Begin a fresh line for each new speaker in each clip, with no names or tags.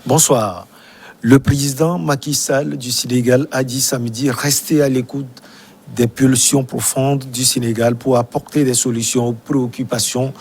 Bonsoir. Le président Macky Sall du Sénégal a dit samedi rester à l'écoute des pulsions profondes du Sénégal pour apporter des solutions aux préoccupations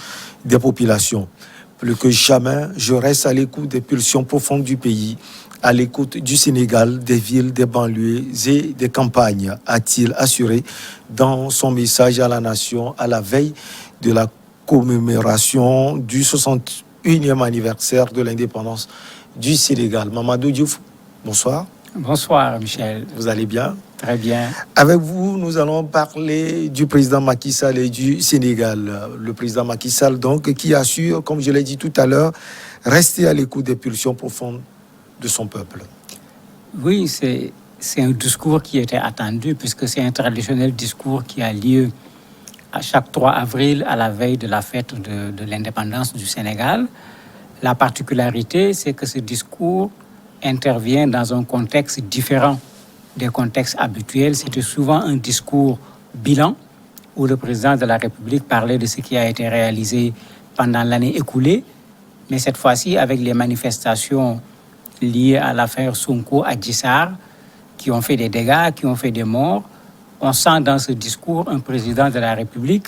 des populations. Plus que jamais, je reste à l'écoute des pulsions profondes du pays, à l'écoute du Sénégal, des villes, des banlieues et des campagnes, a-t-il assuré dans son message à la nation à la veille de la commémoration du 61e anniversaire de l'indépendance du Sénégal. Mamadou Diouf, bonsoir.
Bonsoir Michel.
Vous allez bien?
Très bien.
Avec vous, nous allons parler du président Macky Sall et du Sénégal. Le président Macky Sall, donc, qui assure, comme je l'ai dit tout à l'heure, rester à l'écoute des pulsions profondes de son peuple.
Oui, c'est un discours qui était attendu, puisque c'est un traditionnel discours qui a lieu à chaque 3 avril, à la veille de la fête de l'indépendance du Sénégal. La particularité, c'est que ce discours intervient dans un contexte différent des contextes habituels. C'était souvent un discours bilan où le président de la République parlait de ce qui a été réalisé pendant l'année écoulée. Mais cette fois-ci, avec les manifestations liées à l'affaire Sonko-Adji Sarr, qui ont fait des dégâts, qui ont fait des morts, on sent dans ce discours un président de la République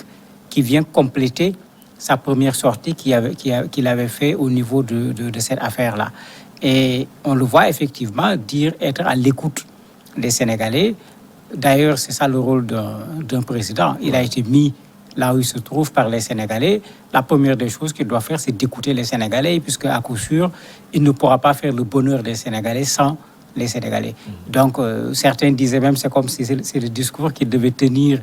qui vient compléter sa première sortie qu'il avait fait au niveau de cette affaire-là. Et on le voit effectivement dire être à l'écoute des Sénégalais. D'ailleurs, c'est ça le rôle d'un président. Il a été mis là où il se trouve par les Sénégalais. La première des choses qu'il doit faire, c'est d'écouter les Sénégalais, puisque à coup sûr, il ne pourra pas faire le bonheur des Sénégalais sans les Sénégalais. Donc, certains disaient même c'est comme si c'est le discours qu'il devait tenir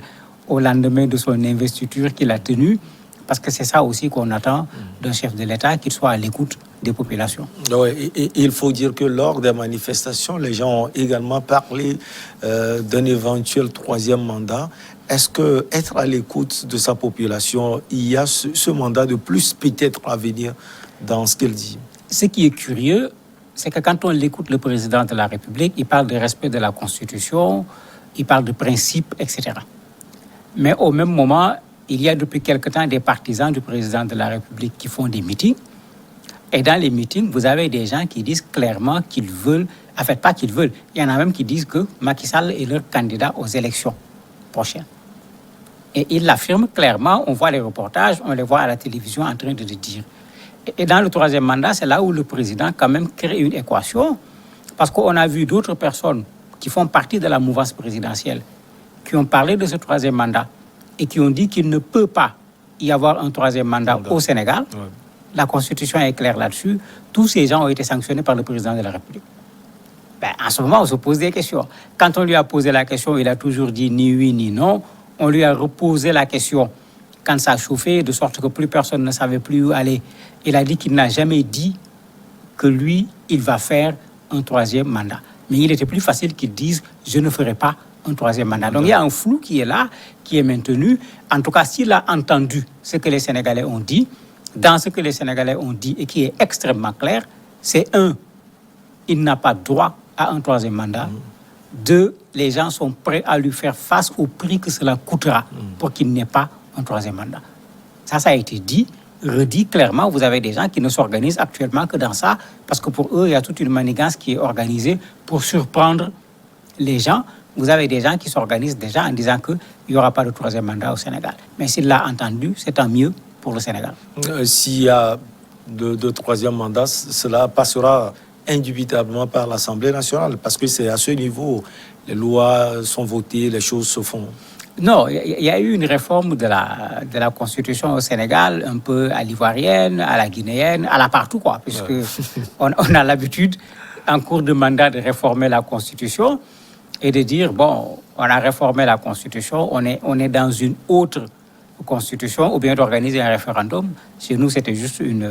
au lendemain de son investiture qu'il a tenu, parce que c'est ça aussi qu'on attend d'un chef de l'État, qu'il soit à l'écoute des populations.
Oui, et il faut dire que lors des manifestations, les gens ont également parlé d'un éventuel 3e mandat. Est-ce que être à l'écoute de sa population, il y a ce mandat de plus peut-être à venir dans ce qu'elle dit?
Ce qui est curieux, c'est que quand on l'écoute, le président de la République, il parle de respect de la Constitution, il parle de principes, etc. Mais au même moment, il y a depuis quelque temps des partisans du président de la République qui font des meetings. Et dans les meetings, vous avez des gens qui disent clairement qu'ils veulent, en fait pas qu'ils veulent, il y en a même qui disent que Macky Sall est leur candidat aux élections prochaines. Et ils l'affirment clairement, on voit les reportages, on les voit à la télévision en train de le dire. Et dans le 3e mandat, c'est là où le président quand même crée une équation, parce qu'on a vu d'autres personnes qui font partie de la mouvance présidentielle, qui ont parlé de ce 3e mandat, et qui ont dit qu'il ne peut pas y avoir un 3e mandat au Sénégal. Ouais. La Constitution est claire là-dessus. Tous ces gens ont été sanctionnés par le président de la République. En ce moment, on se pose des questions. Quand on lui a posé la question, il a toujours dit ni oui ni non. On lui a reposé la question quand ça a chauffé, de sorte que plus personne ne savait plus où aller. Il a dit qu'il n'a jamais dit que lui, il va faire un 3e mandat. Mais il était plus facile qu'il dise « je ne ferai pas un 3e mandat ». Donc il y a un flou qui est là, qui est maintenu. En tout cas, s'il a entendu ce que les Sénégalais ont dit, dans ce que les Sénégalais ont dit et qui est extrêmement clair, c'est 1, il n'a pas droit à un 3e mandat. 2, les gens sont prêts à lui faire face au prix que cela coûtera pour qu'il n'ait pas un 3e mandat. Ça a été dit, redit clairement. Vous avez des gens qui ne s'organisent actuellement que dans ça, parce que pour eux, il y a toute une manigance qui est organisée pour surprendre les gens. Vous avez des gens qui s'organisent déjà en disant qu'il n'y aura pas de 3e mandat au Sénégal. Mais s'il l'a entendu, c'est tant mieux pour le Sénégal.
S'il y a de 3e mandat, cela passera indubitablement par l'Assemblée nationale, parce que c'est à ce niveau, les lois sont votées, les choses se font.
Non, il y a eu une réforme de la Constitution au Sénégal, un peu à l'ivoirienne, à la guinéenne, à la partout, quoi, puisque on a l'habitude, en cours de mandat, de réformer la Constitution et de dire, bon, on a réformé la Constitution, on est dans une autre Constitution, ou bien d'organiser un référendum. Chez nous, c'était juste une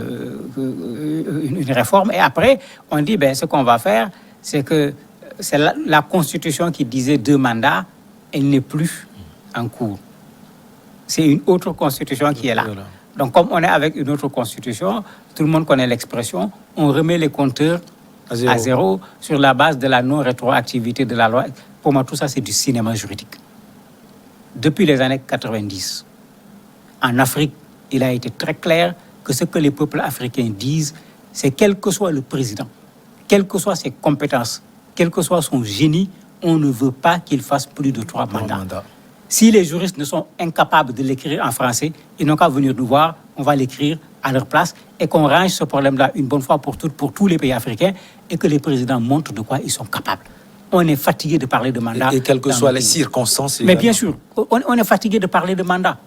réforme. Et après, on dit, ce qu'on va faire, c'est que c'est la Constitution qui disait 2 mandats, elle n'est plus en cours. C'est une autre Constitution qui est là. Donc, comme on est avec une autre Constitution, tout le monde connaît l'expression, on remet les compteurs à zéro sur la base de la non-rétroactivité de la loi. Pour moi, tout ça, c'est du cinéma juridique. Depuis les années 90, en Afrique, il a été très clair que ce que les peuples africains disent, c'est quel que soit le président quelles que soient ses compétences, quel que soit son génie, on ne veut pas qu'il fasse plus de 3 mandats. Si les juristes ne sont incapables de l'écrire en français, ils n'ont qu'à venir nous voir, on va l'écrire à leur place et qu'on range ce problème-là une bonne fois pour toutes pour tous les pays africains et que les présidents montrent de quoi ils sont capables. On est fatigué de parler de mandat.
Et quelles que soient les circonstances.
Mais bien sûr, on est fatigué de parler de mandat.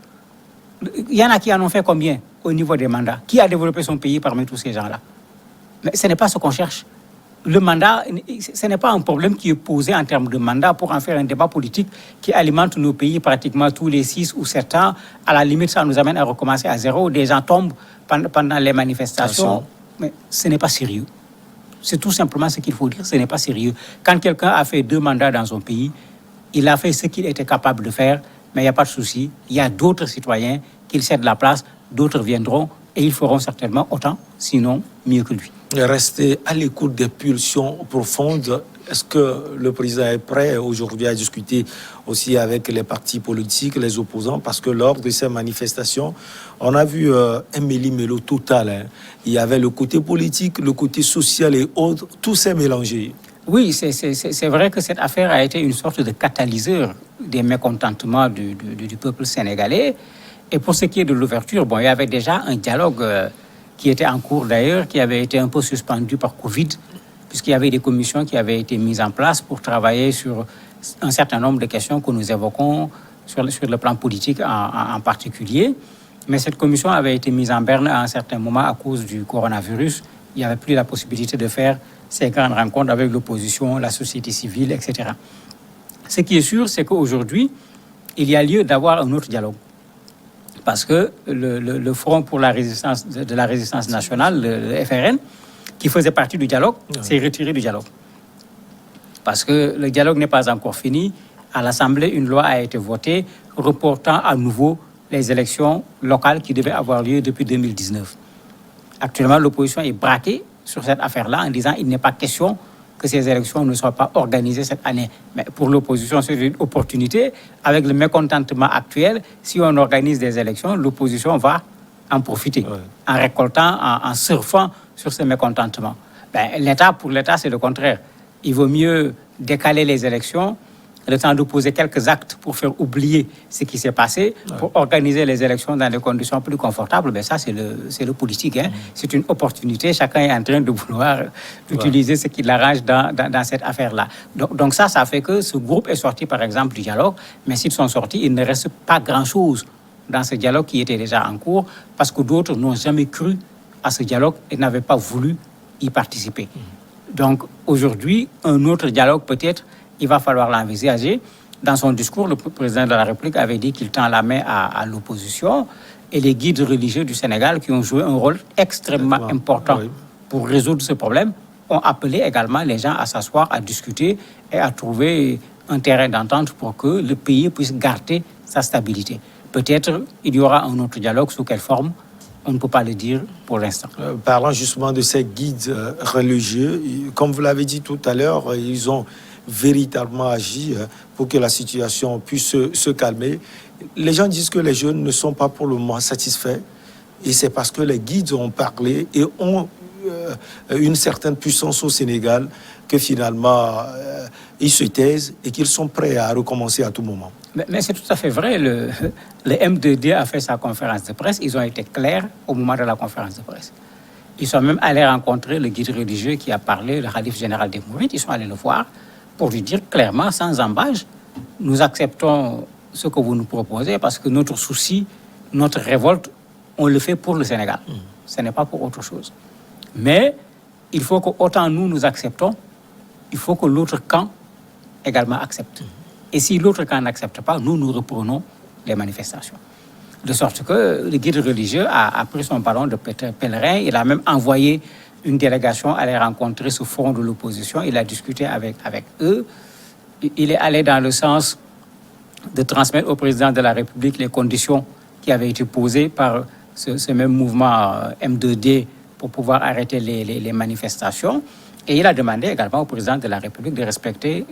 Il y en a qui en ont fait combien au niveau des mandats? Qui a développé son pays parmi tous ces gens-là? Mais ce n'est pas ce qu'on cherche. Le mandat, ce n'est pas un problème qui est posé en termes de mandat pour en faire un débat politique qui alimente nos pays pratiquement tous les 6 ou 7 ans. À la limite, ça nous amène à recommencer à zéro. Des gens tombent pendant les manifestations. Mais ce n'est pas sérieux. C'est tout simplement ce qu'il faut dire, ce n'est pas sérieux. Quand quelqu'un a fait 2 mandats dans son pays, il a fait ce qu'il était capable de faire, mais il n'y a pas de souci. Il y a d'autres citoyens qui cèdent la place, d'autres viendront et ils feront certainement autant, sinon mieux que lui.
Rester à l'écoute des pulsions profondes. Est-ce que le président est prêt aujourd'hui à discuter aussi avec les partis politiques, les opposants? Parce que lors de ces manifestations, on a vu un méli-mélo total. Hein. Il y avait le côté politique, le côté social et autres. Tout s'est mélangé.
Oui, c'est vrai que cette affaire a été une sorte de catalyseur des mécontentements du peuple sénégalais. Et pour ce qui est de l'ouverture, bon, il y avait déjà un dialogue qui était en cours d'ailleurs, qui avait été un peu suspendu par Covid, puisqu'il y avait des commissions qui avaient été mises en place pour travailler sur un certain nombre de questions que nous évoquons sur le plan politique en particulier. Mais cette commission avait été mise en berne à un certain moment à cause du coronavirus. Il n'y avait plus la possibilité de faire ces grandes rencontres avec l'opposition, la société civile, etc. Ce qui est sûr, c'est qu'aujourd'hui, il y a lieu d'avoir un autre dialogue. Parce que le Front pour la résistance de la résistance nationale, le FRN, qui faisait partie du dialogue, s'est retiré du dialogue. Parce que le dialogue n'est pas encore fini. À l'Assemblée, une loi a été votée reportant à nouveau les élections locales qui devaient avoir lieu depuis 2019. Actuellement, l'opposition est braquée sur cette affaire-là en disant qu'il n'est pas question que ces élections ne soient pas organisées cette année. Mais pour l'opposition, c'est une opportunité. Avec le mécontentement actuel, si on organise des élections, l'opposition va en profiter, en récoltant, en surfant sur ce mécontentement. Pour l'État, c'est le contraire. Il vaut mieux décaler les élections, le temps de poser quelques actes pour faire oublier ce qui s'est passé, pour organiser les élections dans des conditions plus confortables. Ça, c'est le politique. Hein. C'est une opportunité. Chacun est en train de vouloir utiliser ce qui l'arrange dans cette affaire-là. Donc ça fait que ce groupe est sorti, par exemple, du dialogue. Mais s'ils sont sortis, il ne reste pas grand-chose dans ce dialogue qui était déjà en cours, parce que d'autres n'ont jamais cru à ce dialogue et n'avaient pas voulu y participer. Donc aujourd'hui, un autre dialogue peut-être, il va falloir l'envisager. Dans son discours, le président de la République avait dit qu'il tend la main à l'opposition et les guides religieux du Sénégal, qui ont joué un rôle extrêmement important pour résoudre ce problème, ont appelé également les gens à s'asseoir, à discuter et à trouver un terrain d'entente pour que le pays puisse garder sa stabilité. Peut-être il y aura un autre dialogue, sous quelle forme? On ne peut pas le dire pour l'instant.
Parlant justement de ces guides religieux, comme vous l'avez dit tout à l'heure, ils ont véritablement agi pour que la situation puisse se calmer. Les gens disent que les jeunes ne sont pas pour le moment satisfaits et c'est parce que les guides ont parlé et ont une certaine puissance au Sénégal que finalement ils se taisent et qu'ils sont prêts à recommencer à tout moment.
Mais c'est tout à fait vrai. Le M2D a fait sa conférence de presse. Ils ont été clairs au moment de la conférence de presse. Ils sont même allés rencontrer le guide religieux qui a parlé, le khalife général des Mourides. Ils sont allés le voir pour lui dire clairement, sans embâche, nous acceptons ce que vous nous proposez parce que notre souci, notre révolte, on le fait pour le Sénégal. Ce n'est pas pour autre chose. Mais il faut que autant nous acceptons, il faut que l'autre camp également accepte. Et si l'autre camp n'accepte pas, nous reprenons les manifestations. De sorte que le guide religieux a pris son ballon de pèlerin, il a même envoyé une délégation aller rencontrer ce front de l'opposition, il a discuté avec eux, il est allé dans le sens de transmettre au président de la République les conditions qui avaient été posées par ce même mouvement M2D pour pouvoir arrêter les manifestations. Et il a demandé également au président de la République de respecter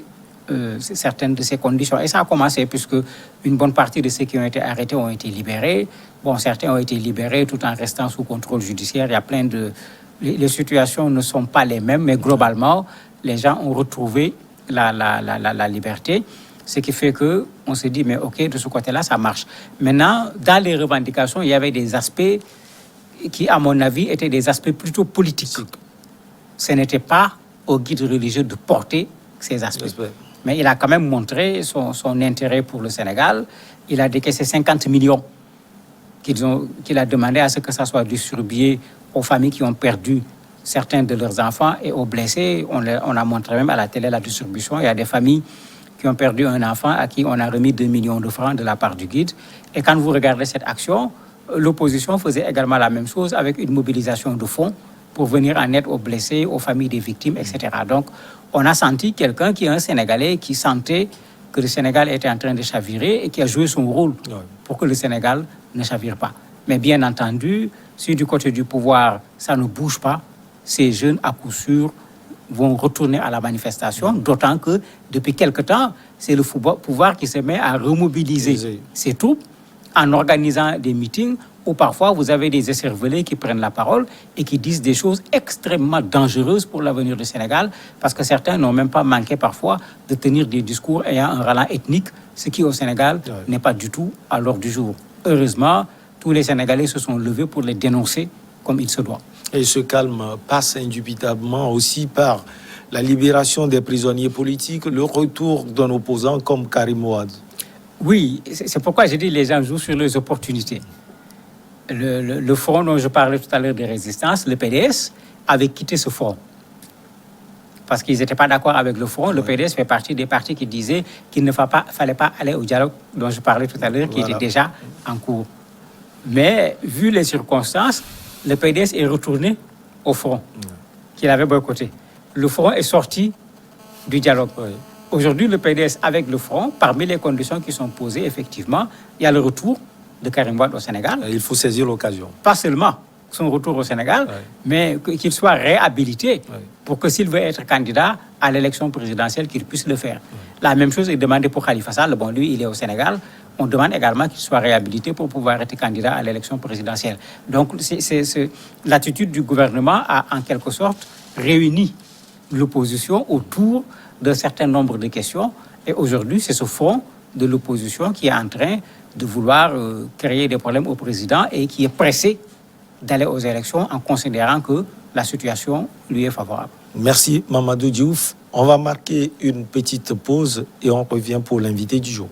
certaines de ces conditions. Et ça a commencé puisque une bonne partie de ceux qui ont été arrêtés ont été libérés. Bon, certains ont été libérés tout en restant sous contrôle judiciaire. Il y a plein de les situations ne sont pas les mêmes, mais globalement, les gens ont retrouvé la liberté. Ce qui fait qu'on se dit, mais OK, de ce côté-là, ça marche. Maintenant, dans les revendications, il y avait des aspects qui, à mon avis, étaient des aspects plutôt politiques. Ce n'était pas au guide religieux de porter ces aspects. Mais il a quand même montré son intérêt pour le Sénégal. Il a décaissé 50 millions qu'il a demandé à ce que ça soit distribué aux familles qui ont perdu certains de leurs enfants et aux blessés. On a montré même à la télé la distribution. Il y a des familles qui ont perdu un enfant à qui on a remis 2 millions de francs de la part du guide. Et quand vous regardez cette action, l'opposition faisait également la même chose avec une mobilisation de fonds pour venir en aide aux blessés, aux familles des victimes, etc. Donc, on a senti quelqu'un qui est un Sénégalais qui sentait que le Sénégal était en train de chavirer et qui a joué son rôle pour que le Sénégal ne chavire pas. Mais bien entendu, si du côté du pouvoir, ça ne bouge pas, ces jeunes, à coup sûr, vont retourner à la manifestation, d'autant que depuis quelque temps, c'est le pouvoir qui se met à remobiliser ses troupes en organisant des meetings où parfois vous avez des écervelés qui prennent la parole et qui disent des choses extrêmement dangereuses pour l'avenir du Sénégal, parce que certains n'ont même pas manqué parfois de tenir des discours ayant un ralent ethnique, ce qui au Sénégal n'est pas du tout à l'ordre du jour. Heureusement, tous les Sénégalais se sont levés pour les dénoncer comme il se doit.
Et ce calme passe indubitablement aussi par la libération des prisonniers politiques, le retour d'un opposant comme Karim Wade.
Oui, c'est pourquoi j'ai dit que les gens jouent sur les opportunités. Le front dont je parlais tout à l'heure de résistance, le PDS, avait quitté ce front. Parce qu'ils n'étaient pas d'accord avec le front. Le PDS fait partie des partis qui disaient qu'il ne fallait pas aller au dialogue dont je parlais tout à l'heure, qui était déjà en cours. Mais, vu les circonstances, le PDS est retourné au front qu'il avait boycotté. Le front est sorti du dialogue. Aujourd'hui, le PDS avec le front, parmi les conditions qui sont posées, effectivement, il y a le retour de Karim Wade au Sénégal.
Il faut saisir l'occasion.
Pas seulement son retour au Sénégal, mais qu'il soit réhabilité pour que s'il veut être candidat à l'élection présidentielle, qu'il puisse le faire. La même chose est demandée pour Khalifa Sall. Bon, lui, il est au Sénégal. On demande également qu'il soit réhabilité pour pouvoir être candidat à l'élection présidentielle. Donc, l'attitude du gouvernement a, en quelque sorte, réuni l'opposition autour d'un certain nombre de questions. Et aujourd'hui, c'est ce front de l'opposition qui est en train de vouloir créer des problèmes au président et qui est pressé d'aller aux élections en considérant que la situation lui est favorable.
Merci Mamadou Diouf. On va marquer une petite pause et on revient pour l'invité du jour.